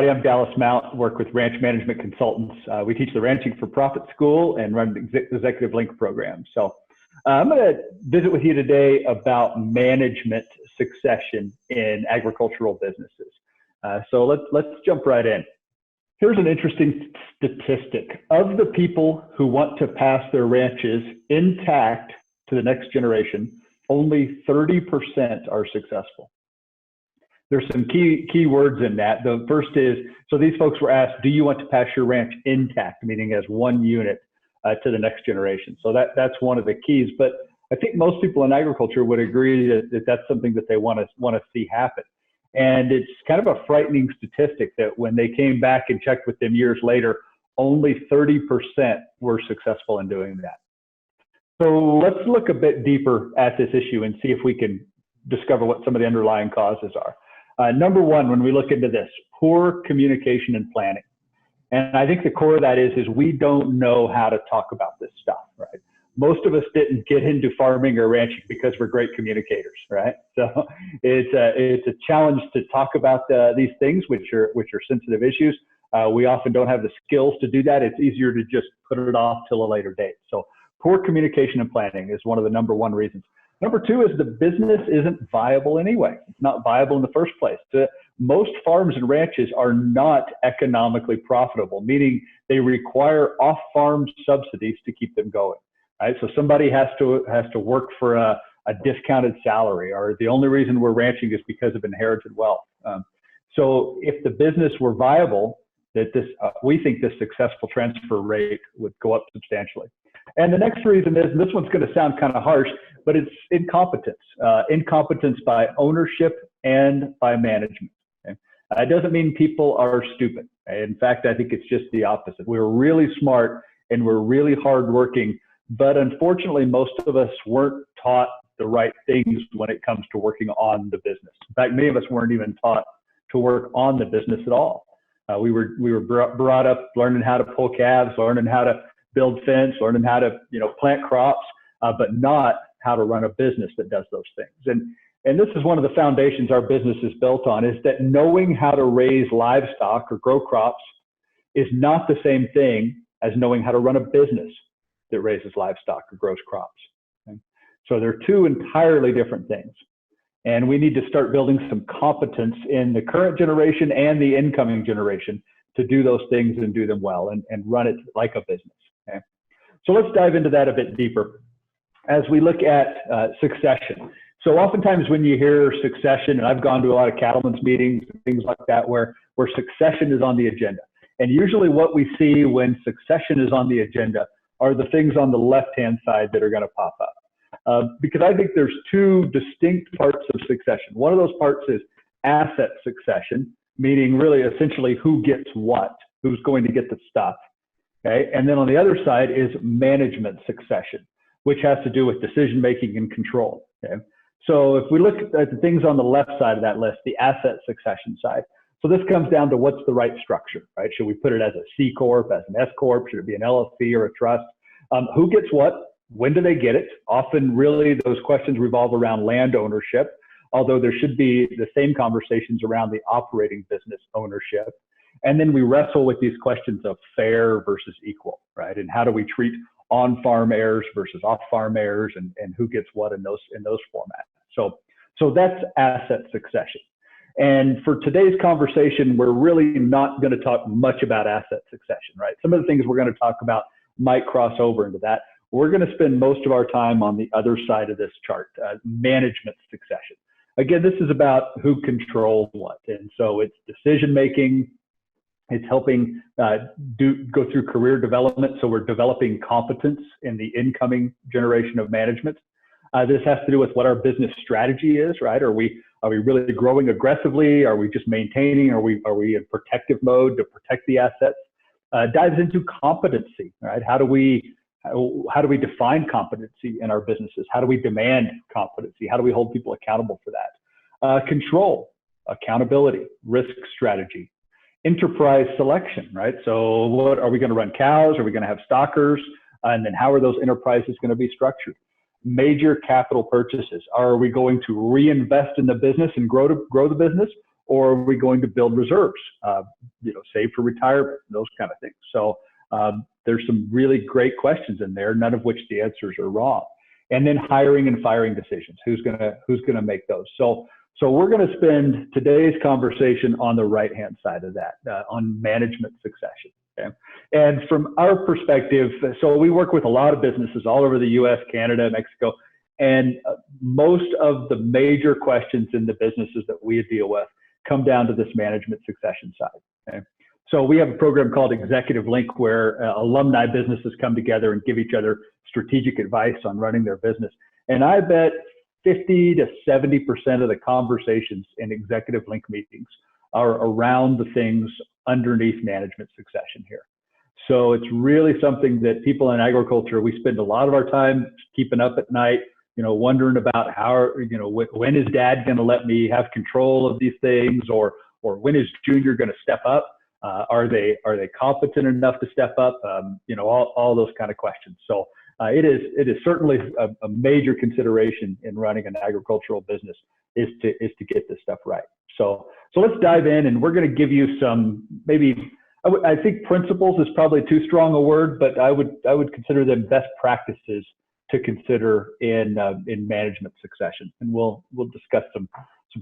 everybody. I'm Dallas Mount, work with Ranch Management Consultants. We teach the Ranching for Profit School and run the Executive Link program. So I'm going to visit with you today about management succession in agricultural businesses. So let's jump right in. Here's an interesting statistic. Of the people who want to pass their ranches intact to the next generation, only 30% are successful. There's some key words in that. The first is, so these folks were asked, do you want to pass your ranch intact, meaning as one unit to the next generation? So that's one of the keys. But I think most people in agriculture would agree that that's something that they want to see happen. And it's kind of a frightening statistic that when they came back and checked with them years later, only 30% were successful in doing that. So let's look a bit deeper at this issue and see if we can discover what some of the underlying causes are. Number one, when we look into this, poor communication and planning. And I think the core of that is we don't know how to talk about this stuff, right? Most of us didn't get into farming or ranching because we're great communicators, right? So it's a challenge to talk about these things, which are sensitive issues. We often don't have the skills to do that. It's easier to just put it off till a later date. So poor communication and planning is one of the number one reasons. Number two is the business isn't viable anyway. It's not viable in the first place. Most farms and ranches are not economically profitable, meaning they require off-farm subsidies to keep them going. Right? So somebody has to work for a discounted salary, or the only reason we're ranching is because of inherited wealth. So if the business were viable, we think this successful transfer rate would go up substantially. And the next reason is, and this one's going to sound kind of harsh, but it's incompetence. Incompetence by ownership and by management. Okay? It doesn't mean people are stupid. In fact, I think it's just the opposite. We're really smart and we're really hardworking, but unfortunately, most of us weren't taught the right things when it comes to working on the business. In fact, many of us weren't even taught to work on the business at all. We were brought up learning how to pull calves, learning how to build fence, learning how to plant crops, but not how to run a business that does those things. And this is one of the foundations our business is built on, is that knowing how to raise livestock or grow crops is not the same thing as knowing how to run a business that raises livestock or grows crops. Okay? So they're two entirely different things. And we need to start building some competence in the current generation and the incoming generation to do those things and do them well and run it like a business. Okay? So let's dive into that a bit deeper as we look at succession. So oftentimes when you hear succession, and I've gone to a lot of cattlemen's meetings and things like that where succession is on the agenda. And usually what we see when succession is on the agenda are the things on the left-hand side that are going to pop up. Because I think there's two distinct parts of succession. One of those parts is asset succession, meaning really essentially who gets what, who's going to get the stuff. Okay? And then on the other side is management succession, which has to do with decision-making and control. Okay? So if we look at the things on the left side of that list, the asset succession side, so this comes down to what's the right structure, right? Should we put it as a C Corp, as an S Corp? Should it be an LLC or a trust? Who gets what? When do they get it? Often really those questions revolve around land ownership, although there should be the same conversations around the operating business ownership. And then we wrestle with these questions of fair versus equal, right? And how do we treat on-farm heirs versus off-farm heirs, and who gets what in those formats. So that's asset succession. And for today's conversation, we're really not going to talk much about asset succession, right? Some of the things we're going to talk about might cross over into that. We're going to spend most of our time on the other side of this chart, management succession. Again, this is about who controls what. And so it's decision-making. It's helping go through career development. So we're developing competence in the incoming generation of management. This has to do with what our business strategy is, right? Are we really growing aggressively? Are we just maintaining? Are we in protective mode to protect the assets? Dives into competency, right? How do we define competency in our businesses? How do we demand competency? How do we hold people accountable for that? Control, accountability, risk strategy, enterprise selection, right? So what are we going to run cows? Are we going to have stockers? And then how are those enterprises going to be structured? Major capital purchases. Are we going to reinvest in the business and grow the business? or are we going to build reserves, save for retirement, those kind of things. So there's some really great questions in there, none of which the answers are wrong. And then hiring and firing decisions. Who's gonna make those? So we're gonna spend today's conversation on the right-hand side of that, on management succession. Okay? And from our perspective, so we work with a lot of businesses all over the U.S., Canada, Mexico, and most of the major questions in the businesses that we deal with come down to this management succession side. Okay? So we have a program called Executive Link where alumni businesses come together and give each other strategic advice on running their business. And I bet 50 to 70% of the conversations in Executive Link meetings are around the things underneath management succession here. So it's really something that people in agriculture, we spend a lot of our time keeping up at night, wondering about how, when is dad going to let me have control of these things, or when is junior going to step up? Are they competent enough to step up? All those kind of questions. So it is certainly a major consideration in running an agricultural business is to get this stuff right. So let's dive in, and we're going to give you some, maybe I think principles is probably too strong a word, but I would consider them best practices to consider in management succession, and we'll discuss some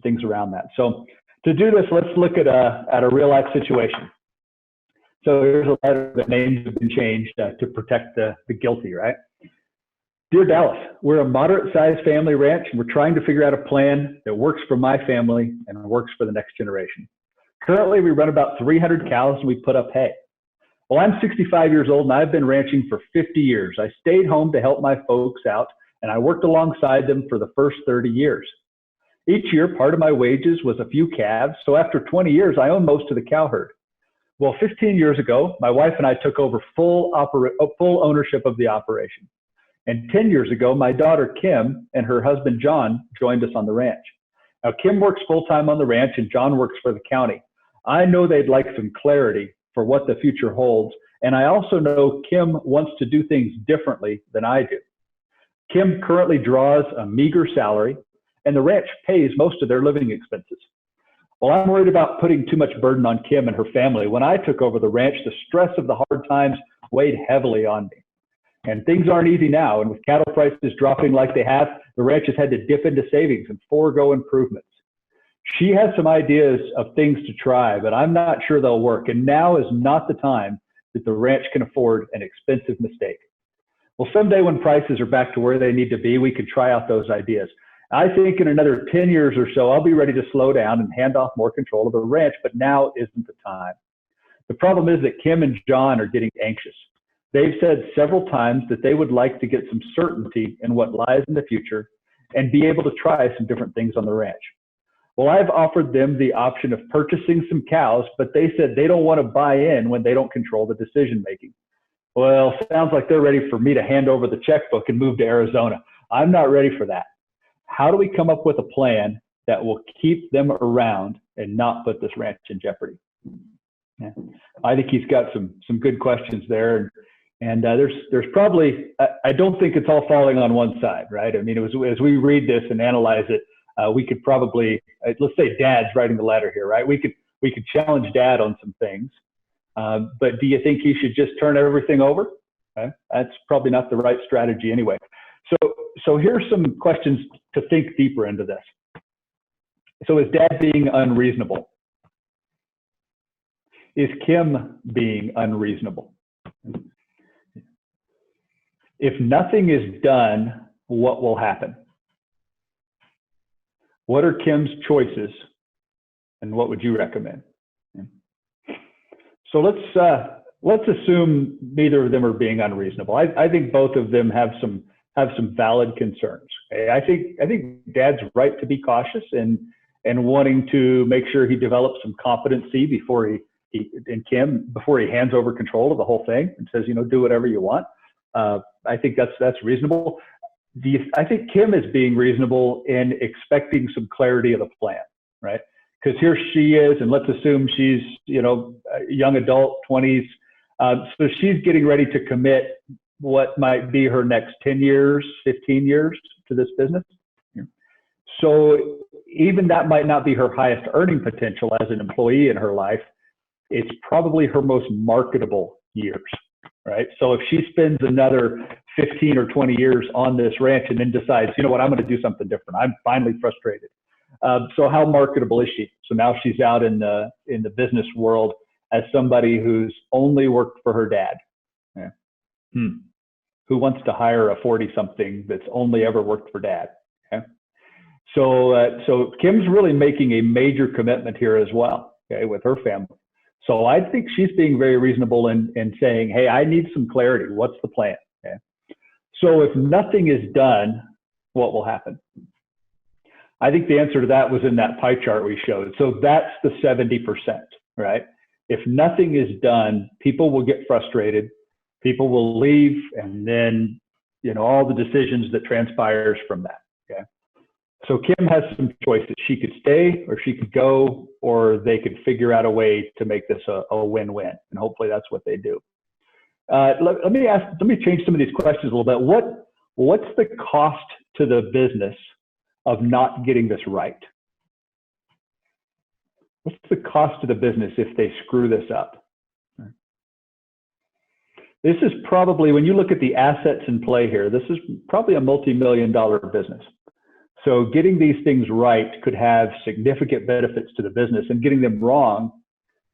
things around that. So to do this, let's look at a real life situation. So here's a letter that names have been changed to protect the guilty, right? Dear Dallas, we're a moderate-sized family ranch, and we're trying to figure out a plan that works for my family and works for the next generation. Currently, we run about 300 cows, and we put up hay. Well, I'm 65 years old, and I've been ranching for 50 years. I stayed home to help my folks out, and I worked alongside them for the first 30 years. Each year, part of my wages was a few calves, so after 20 years, I own most of the cow herd. Well, 15 years ago, my wife and I took over full ownership of the operation. And 10 years ago, my daughter, Kim, and her husband, John, joined us on the ranch. Now, Kim works full-time on the ranch, and John works for the county. I know they'd like some clarity for what the future holds, and I also know Kim wants to do things differently than I do. Kim currently draws a meager salary, and the ranch pays most of their living expenses. Well, I'm worried about putting too much burden on Kim and her family. When I took over the ranch, the stress of the hard times weighed heavily on me. And things aren't easy now, and with cattle prices dropping like they have, the ranch has had to dip into savings and forego improvements. She has some ideas of things to try, but I'm not sure they'll work, and now is not the time that the ranch can afford an expensive mistake. Well, someday when prices are back to where they need to be, we could try out those ideas. I think in another 10 years or so, I'll be ready to slow down and hand off more control of the ranch, but now isn't the time. The problem is that Kim and John are getting anxious. They've said several times that they would like to get some certainty in what lies in the future and be able to try some different things on the ranch. Well, I've offered them the option of purchasing some cows, but they said they don't want to buy in when they don't control the decision making. Well, sounds like they're ready for me to hand over the checkbook and move to Arizona. I'm not ready for that. How do we come up with a plan that will keep them around and not put this ranch in jeopardy? Yeah. I think he's got some good questions there. And there's probably, I don't think it's all falling on one side, right? I mean, as we read this and analyze it, we could probably, let's say Dad's writing the letter here, right? We could challenge Dad on some things, but do you think he should just turn everything over? Okay. That's probably not the right strategy anyway. So here's some questions to think deeper into this. So is Dad being unreasonable? Is Kim being unreasonable? If nothing is done, what will happen? What are Kim's choices, and what would you recommend? So let's assume neither of them are being unreasonable. I think both of them have some valid concerns. Okay? I think Dad's right to be cautious and wanting to make sure he develops some competency before he hands over control of the whole thing and says, do whatever you want. I think that's reasonable. I think Kim is being reasonable in expecting some clarity of the plan, right? Because here she is, and let's assume she's, a young adult, 20s. So she's getting ready to commit what might be her next 10 years, 15 years to this business. So even that might not be her highest earning potential as an employee in her life. It's probably her most marketable years, right? So if she spends another 15 or 20 years on this ranch and then decides, you know what, I'm going to do something different. I'm finally frustrated. So how marketable is she? So now she's out in the business world as somebody who's only worked for her dad. Yeah. Who wants to hire a 40-something that's only ever worked for dad? Okay. So Kim's really making a major commitment here as well, okay, with her family. So I think she's being very reasonable in saying, hey, I need some clarity. What's the plan? Okay. So if nothing is done, what will happen? I think the answer to that was in that pie chart we showed. So that's the 70%, right? If nothing is done, people will get frustrated, people will leave, and then, you know, all the decisions that transpires from that, okay? So Kim has some choices. She could stay or she could go, or they could figure out a way to make this a win-win, and hopefully that's what they do. Let me change some of these questions a little bit. What's the cost to the business of not getting this right? What's the cost to the business if they screw this up? This is probably, when you look at the assets in play here, this is probably a multi-million-dollar business. So getting these things right could have significant benefits to the business, and getting them wrong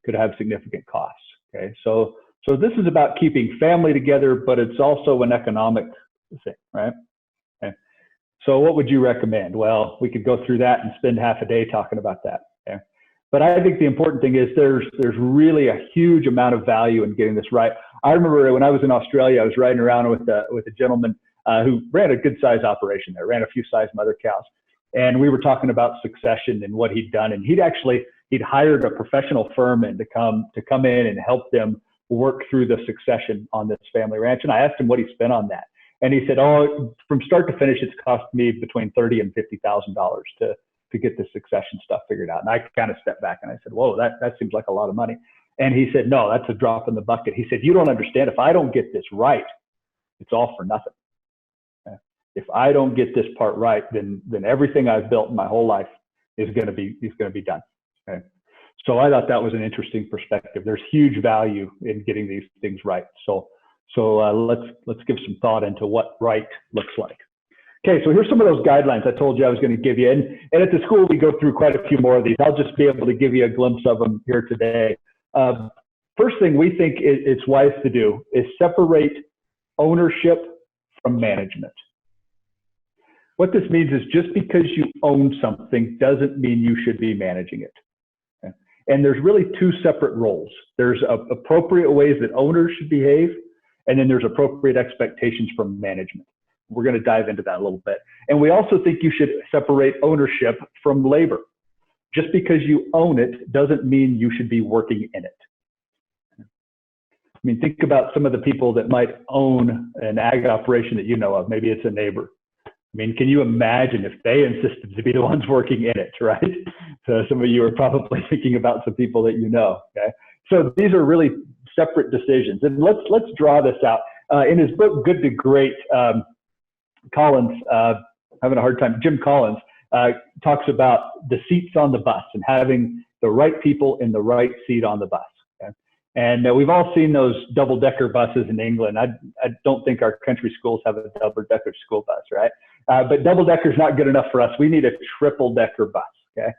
could have significant costs. Okay, so this is about keeping family together, but it's also an economic thing, right? Okay. So what would you recommend? Well, we could go through that and spend half a day talking about that. Okay. But I think the important thing is there's really a huge amount of value in getting this right. I remember when I was in Australia, I was riding around with a gentleman who ran a good size operation there, ran a few size mother cows. And we were talking about succession and what he'd done. And he'd hired a professional firm and to come in and help them work through the succession on this family ranch. And I asked him what he spent on that. And he said, oh, from start to finish, it's cost me between $30,000 and $50,000 to get the succession stuff figured out. And I kind of stepped back and I said, whoa, that seems like a lot of money. And he said, no, that's a drop in the bucket. He said, you don't understand. If I don't get this right, it's all for nothing. If I don't get this part right, then everything I've built in my whole life is going to be done. Okay. So I thought that was an interesting perspective. There's huge value in getting these things right. So let's give some thought into what right looks like. Okay, so here's some of those guidelines I told you I was going to give you. And at the school, we go through quite a few more of these. I'll just be able to give you a glimpse of them here today. First thing we think it's wise to do is separate ownership from management. What this means is just because you own something doesn't mean you should be managing it. Okay? And there's really two separate roles. There's appropriate ways that owners should behave, and then there's appropriate expectations from management. We're going to dive into that a little bit. And we also think you should separate ownership from labor. Just because you own it doesn't mean you should be working in it. I mean, think about some of the people that might own an ag operation that you know of. Maybe it's a neighbor. I mean, can you imagine if they insisted to be the ones working in it, right? So some of you are probably thinking about some people that you know, okay? So these are really separate decisions. And let's draw this out. In his book, Good to Great, Collins, having a hard time, Jim Collins, talks about the seats on the bus and having the right people in the right seat on the bus. Okay? And we've all seen those double-decker buses in England. I don't think our country schools have a double-decker school bus, right? But double-decker is not good enough for us. We need a triple-decker bus, okay?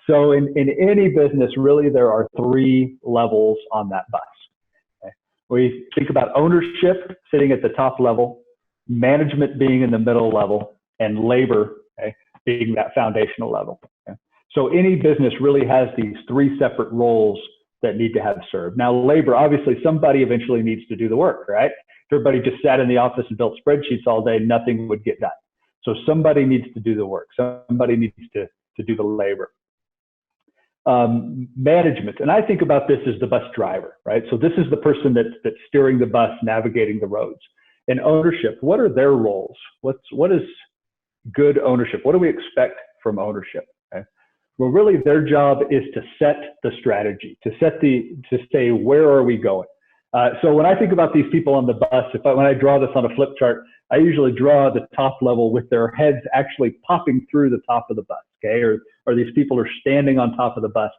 So in any business, really, there are three levels on that bus. Okay? We think about ownership sitting at the top level, management being in the middle level, and labor, okay, being that foundational level. Okay? So any business really has these three separate roles that need to have served. Now, labor, obviously, somebody eventually needs to do the work, right? If everybody just sat in the office and built spreadsheets all day, nothing would get done. So somebody needs to do the work. Somebody needs to do the labor. Management, and I think about this as the bus driver, right? So this is the person that's steering the bus, navigating the roads. And ownership, what are their roles? What is good ownership? What do we expect from ownership? Okay? Well, really their job is to set the strategy, to say, where are we going? So when I think about these people on the bus, when I draw this on a flip chart, I usually draw the top level with their heads actually popping through the top of the bus, okay? Or these people are standing on top of the bus,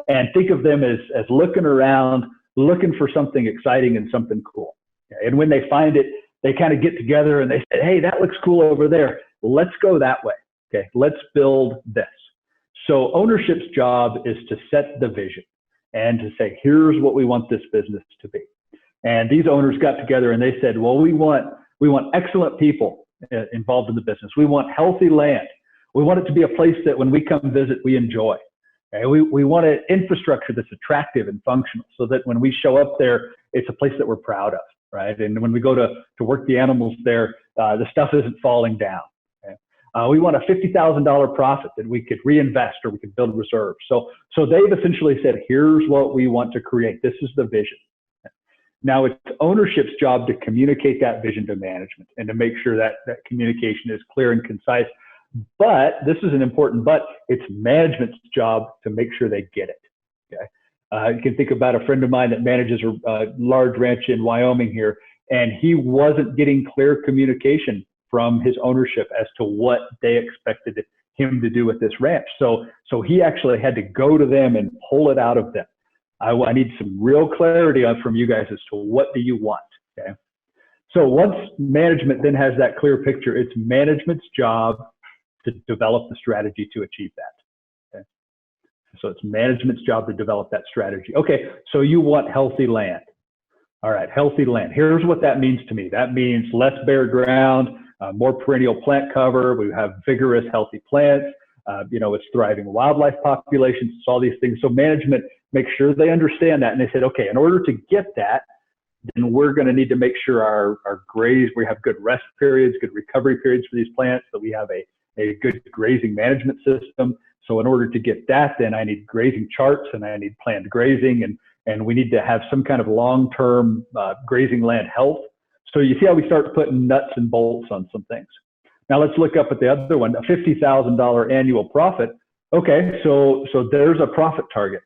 and think of them as looking around, looking for something exciting and something cool. Okay? And when they find it, they kind of get together and they say, hey, that looks cool over there. Let's go that way. Okay, let's build this. So ownership's job is to set the vision and to say, here's what we want this business to be. And these owners got together and they said, well, we want excellent people involved in the business. We want healthy land. We want it to be a place that when we come visit, we enjoy. Okay? We want an infrastructure that's attractive and functional so that when we show up there, it's a place that we're proud of, right? And when we go to work the animals there, the stuff isn't falling down. Okay? We want a $50,000 profit that we could reinvest or we could build reserves. So they've essentially said, here's what we want to create. This is the vision. Now it's ownership's job to communicate that vision to management and to make sure that communication is clear and concise. But this is an important but, it's management's job to make sure they get it. Okay? You can think about a friend of mine that manages a large ranch in Wyoming here, and he wasn't getting clear communication from his ownership as to what they expected him to do with this ranch. So he actually had to go to them and pull it out of them. I need some real clarity from you guys as to what do you want, okay? So once management then has that clear picture, it's management's job to develop the strategy to achieve that, okay? So it's management's job to develop that strategy. Okay, so you want healthy land. All right, healthy land. Here's what that means to me. That means less bare ground, more perennial plant cover. We have vigorous, healthy plants. It's thriving wildlife populations. It's all these things. So management makes sure they understand that. And they said, okay, in order to get that, then we're going to need to make sure our graze, we have good rest periods, good recovery periods for these plants, that we have a good grazing management system. So in order to get that, then I need grazing charts and I need planned grazing, and we need to have some kind of long-term grazing land health. So you see how we start putting nuts and bolts on some things. Now let's look up at the other one, a $50,000 annual profit. Okay, so there's a profit target.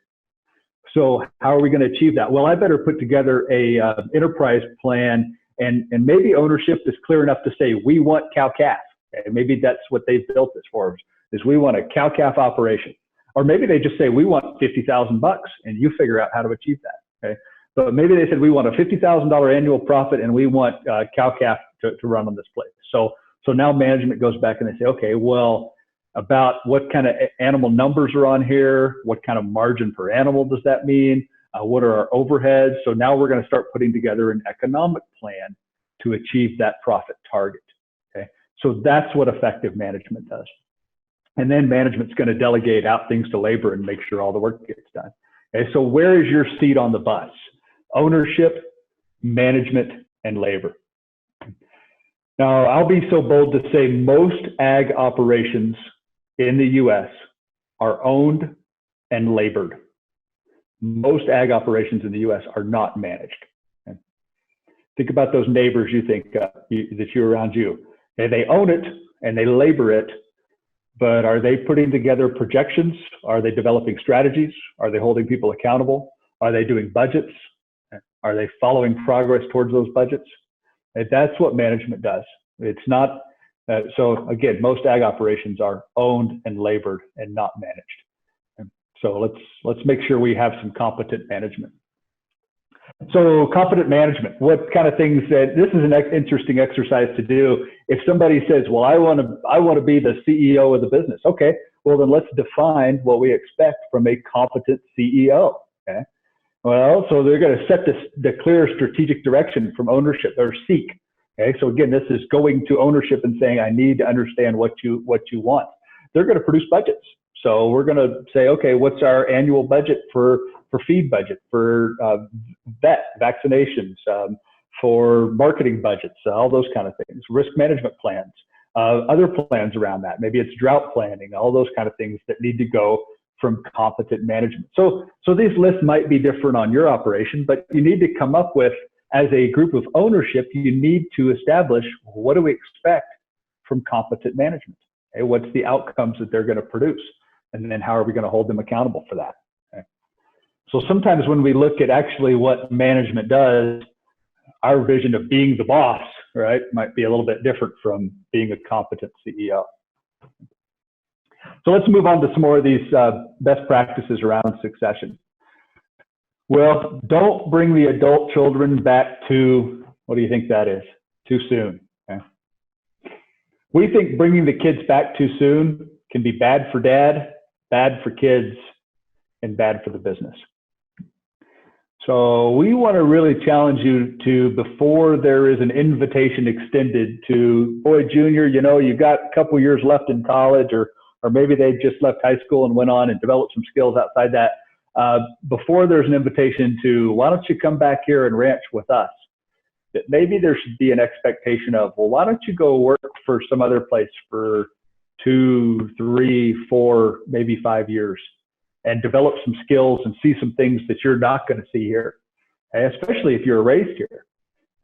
So how are we going to achieve that? Well, I better put together a enterprise plan, and maybe ownership is clear enough to say we want cow-calf. Okay? Maybe that's what they've built this for, is we want a cow-calf operation. Or maybe they just say we want $50,000 and you figure out how to achieve that. Okay? But maybe they said we want a $50,000 annual profit and we want cow-calf to run on this place. So now management goes back and they say, okay, well, about what kind of animal numbers are on here, what kind of margin per animal does that mean, what are our overheads? So now we're going to start putting together an economic plan to achieve that profit target. Okay, so that's what effective management does. And then management's going to delegate out things to labor and make sure all the work gets done. Okay, so where is your seat on the bus? Ownership, management, and labor. Now, I'll be so bold to say most ag operations in the U.S. are owned and labored. Most ag operations in the U.S. are not managed. Okay? Think about those neighbors you think that you're around you. Okay, they own it and they labor it, but are they putting together projections? Are they developing strategies? Are they holding people accountable? Are they doing budgets? Are they following progress towards those budgets? And that's what management does. It's not, so again, most ag operations are owned and labored and not managed. And so let's make sure we have some competent management. So competent management, what kind of things this is an interesting exercise to do. If somebody says, well, I want to be the CEO of the business. Okay, well then let's define what we expect from a competent CEO. Okay. Well, so they're going to set the clear strategic direction from ownership or seek. Okay, so again, this is going to ownership and saying, I need to understand what you want. They're going to produce budgets. So we're going to say, okay, what's our annual budget for feed budget, for vet vaccinations, for marketing budgets, all those kind of things, risk management plans, other plans around that. Maybe it's drought planning, all those kind of things that need to go from competent management. So these lists might be different on your operation, but you need to come up with, as a group of ownership, you need to establish, what do we expect from competent management? Okay, what's the outcomes that they're going to produce? And then how are we going to hold them accountable for that? Okay. So sometimes when we look at actually what management does, our vision of being the boss, right, might be a little bit different from being a competent CEO. So let's move on to some more of these best practices around succession. Well, don't bring the adult children back to, what do you think that is? Too soon. Okay. We think bringing the kids back too soon can be bad for dad, bad for kids, and bad for the business. So we want to really challenge you to, before there is an invitation extended to, boy, Junior, you know, you got a couple years left in college, or maybe they just left high school and went on and developed some skills outside that. Before there's an invitation to, why don't you come back here and ranch with us? That maybe there should be an expectation of, well, why don't you go work for some other place for 2, 3, 4, maybe 5 years and develop some skills and see some things that you're not going to see here, okay? Especially if you're raised here.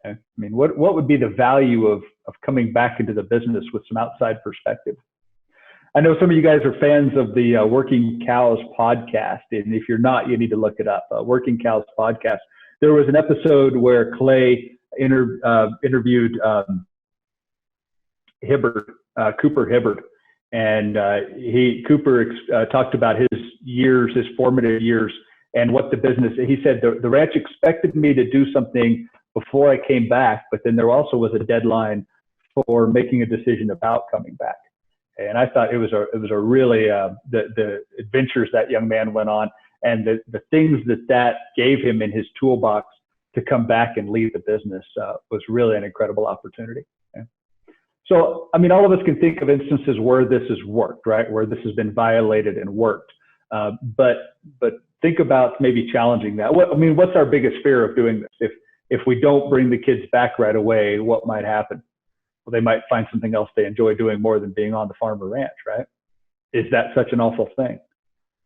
Okay? I mean, what would be the value of coming back into the business with some outside perspective? I know some of you guys are fans of the Working Cows podcast, and if you're not, you need to look it up. Working Cows podcast. There was an episode where Clay interviewed Cooper Hibbard, and Cooper talked about his formative years, and what the business. He said the ranch expected me to do something before I came back, but then there also was a deadline for making a decision about coming back. And I thought it was a really the adventures that young man went on, and the things that gave him in his toolbox to come back and lead the business was really an incredible opportunity. Okay? So, I mean, all of us can think of instances where this has worked, right? Where this has been violated and worked. But think about maybe challenging that. What's our biggest fear of doing this? If we don't bring the kids back right away, what might happen? Well, they might find something else they enjoy doing more than being on the farm or ranch, right? Is that such an awful thing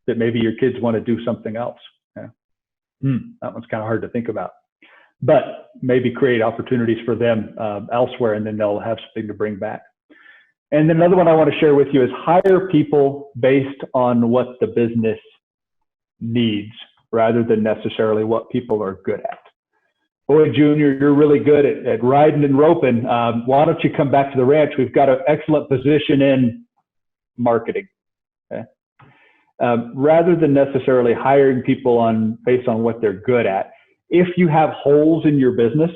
that maybe your kids want to do something else? Yeah. That one's kind of hard to think about. But maybe create opportunities for them elsewhere, and then they'll have something to bring back. And then another one I want to share with you is hire people based on what the business needs rather than necessarily what people are good at. Boy, Junior, you're really good at riding and roping. Why don't you come back to the ranch? We've got an excellent position in marketing. Okay? Rather than necessarily hiring people based on what they're good at. If you have holes in your business,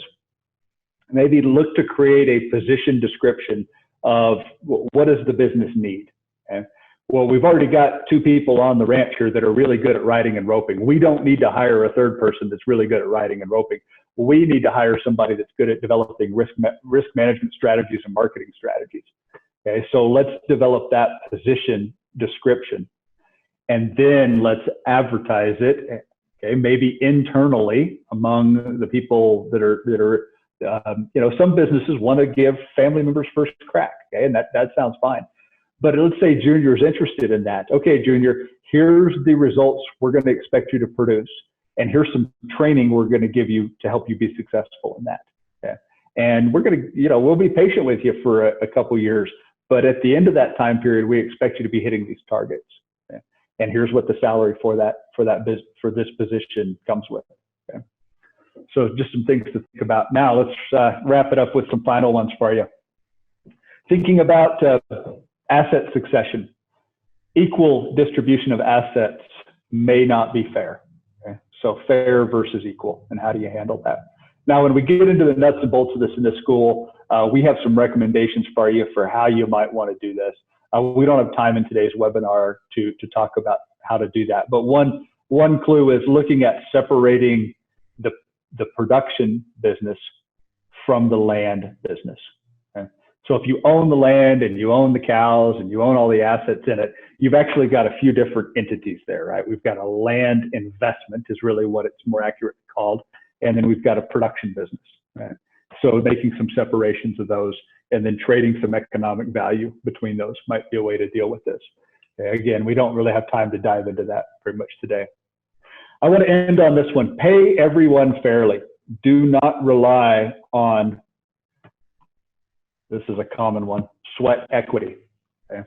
maybe look to create a position description of what does the business need. Okay? Well, we've already got 2 people on the ranch here that are really good at riding and roping. We don't need to hire a 3rd person that's really good at riding and roping. We need to hire somebody that's good at developing risk management strategies and marketing strategies. Okay, so let's develop that position description, and then let's advertise it. Okay, maybe internally among the people that are some businesses want to give family members first crack. Okay, and that sounds fine. But let's say Junior's interested in that. Okay, Junior, here's the results we're going to expect you to produce. And here's some training we're going to give you to help you be successful in that. Okay? And we're going to, we'll be patient with you for a couple years, but at the end of that time period, we expect you to be hitting these targets. Okay? And here's what the salary for this position comes with. Okay? So just some things to think about. Now let's wrap it up with some final ones for you. Thinking about asset succession. Equal distribution of assets may not be fair. So fair versus equal, and how do you handle that? Now, when we get into the nuts and bolts of this in this school, we have some recommendations for you for how you might want to do this. We don't have time in today's webinar to talk about how to do that, but one clue is looking at separating the production business from the land business. Okay? So if you own the land and you own the cows and you own all the assets in it, you've actually got a few different entities there, right? We've got a land investment is really what it's more accurately called. And then we've got a production business, right? So making some separations of those and then trading some economic value between those might be a way to deal with this. Okay, again, we don't really have time to dive into that very much today. I want to end on this one. Pay everyone fairly. Do not rely on, this is a common one, sweat equity. Okay.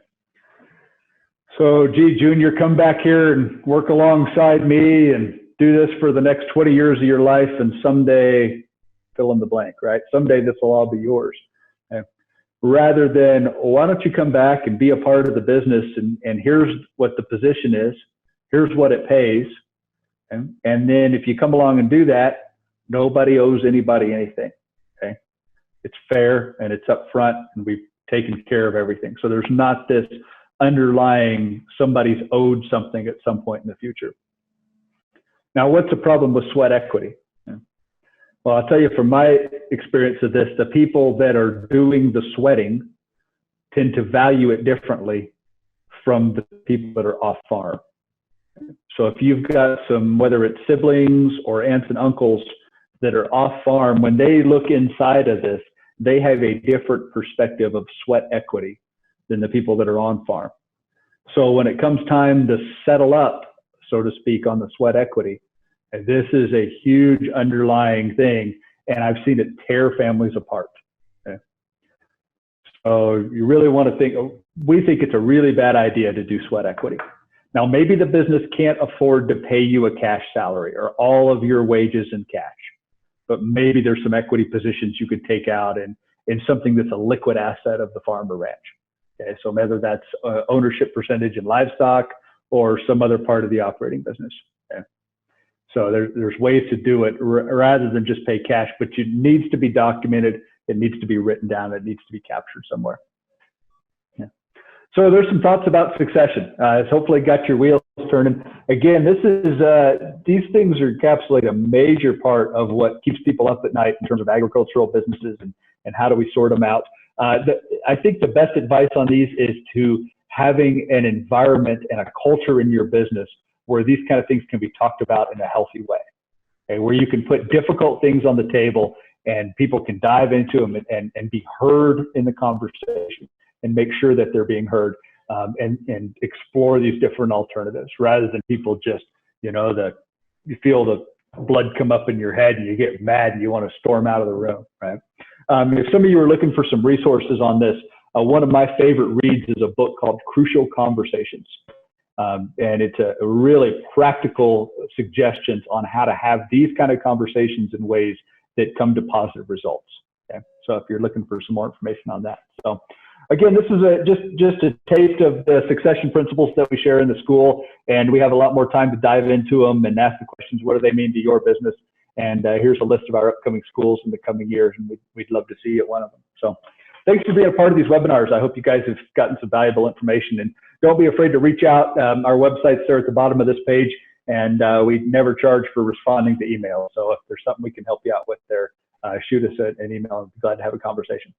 So, gee, Junior, come back here and work alongside me and do this for the next 20 years of your life, and someday fill in the blank, right? Someday this will all be yours. Okay? Rather than, why don't you come back and be a part of the business, and here's what the position is, here's what it pays. Okay? And then if you come along and do that, nobody owes anybody anything. Okay? It's fair and it's upfront, and we've taken care of everything. So there's not this underlying somebody's owed something at some point in the future. Now, what's the problem with sweat equity? Well, I'll tell you from my experience of this, the people that are doing the sweating tend to value it differently from the people that are off farm. So if you've got some, whether it's siblings or aunts and uncles that are off farm, when they look inside of this, they have a different perspective of sweat equity than the people that are on farm. So when it comes time to settle up, so to speak, on the sweat equity, this is a huge underlying thing, and I've seen it tear families apart. Okay? So you really want to think, we think it's a really bad idea to do sweat equity. Now, maybe the business can't afford to pay you a cash salary or all of your wages in cash, but maybe there's some equity positions you could take out in something that's a liquid asset of the farm or ranch. Okay, so whether that's ownership percentage in livestock or some other part of the operating business. Okay? So there's ways to do it rather than just pay cash, but it needs to be documented. It needs to be written down. It needs to be captured somewhere. Yeah. So there's some thoughts about succession. It's hopefully got your wheels turning. Again, these things encapsulate a major part of what keeps people up at night in terms of agricultural businesses and how do we sort them out. I think the best advice on these is to having an environment and a culture in your business where these kind of things can be talked about in a healthy way, okay? Where you can put difficult things on the table and people can dive into them and be heard in the conversation and make sure that they're being heard, and explore these different alternatives rather than people just, you feel the blood come up in your head and you get mad and you want to storm out of the room, right? If some of you are looking for some resources on this, one of my favorite reads is a book called Crucial Conversations. And it's a really practical suggestions on how to have these kind of conversations in ways that come to positive results. Okay? So if you're looking for some more information on that. So again, this is just a taste of the succession principles that we share in the school, and we have a lot more time to dive into them and ask the questions, what do they mean to your business? And here's a list of our upcoming schools in the coming years, and we'd love to see you at one of them. So thanks for being a part of these webinars. I hope you guys have gotten some valuable information, and don't be afraid to reach out. Our website's there at the bottom of this page, and we never charge for responding to email. So if there's something we can help you out with there, shoot us an email. I'm glad to have a conversation.